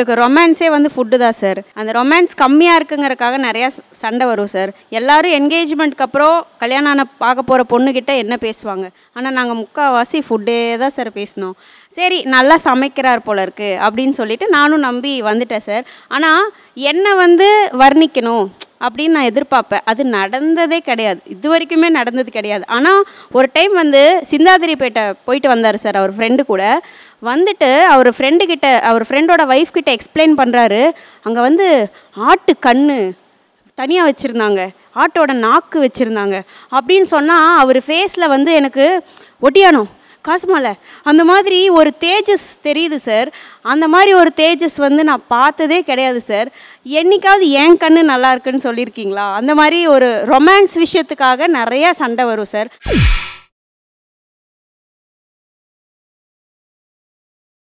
எங்களுக்கு ரொமான்ஸே வந்து ஃபுட்டு தான் சார். அந்த ரொமான்ஸ் கம்மியாக இருக்குங்கிறதுக்காக நிறையா சண்டை வரும் சார். எல்லோரும் என்கேஜ்மெண்ட்டுக்கு அப்புறம் கல்யாணம் ஆன பார்க்க போகிற பொண்ணுக்கிட்ட என்ன பேசுவாங்க, ஆனால் நாங்கள் முக்கால்வாசி ஃபுட்டே தான் சார் பேசினோம். சரி நல்லா சமைக்கிறார் போல இருக்குது அப்படின்னு சொல்லிட்டு நானும் நம்பி வந்துட்டேன் சார். ஆனால் என்னை வந்து வர்ணிக்கணும் அப்படின்னு நான் எதிர்பார்ப்பேன். அது நடந்ததே கிடையாது, இது வரைக்குமே நடந்தது கிடையாது. ஆனால் ஒரு டைம் வந்து சிந்தாதிரிப்பேட்டை போயிட்டு வந்தார் சார் அவர் ஃப்ரெண்டு கூட. வந்துட்டு அவர் ஃப்ரெண்டுக்கிட்ட அவர் ஃப்ரெண்டோட ஒய்ஃப் கிட்ட எக்ஸ்பிளைன் பண்ணுறாரு, அங்கே வந்து ஆட்டு கண்ணு தனியாக வச்சுருந்தாங்க, ஆட்டோட நாக்கு வச்சுருந்தாங்க அப்படின்னு சொன்னால் அவர் ஃபேஸில் வந்து எனக்கு ஒட்டியானோ காசுமால அந்த மாதிரி ஒரு தேஜஸ் தெரியுது சார். அந்த மாதிரி ஒரு தேஜஸ் வந்து நான் பார்த்ததே கிடையாது சார். என்றைக்காவது என் கண்ணு நல்லா இருக்குன்னு சொல்லியிருக்கீங்களா? அந்த மாதிரி ஒரு ரொமான்ஸ் விஷயத்துக்காக நிறையா சண்டை வரும் சார்.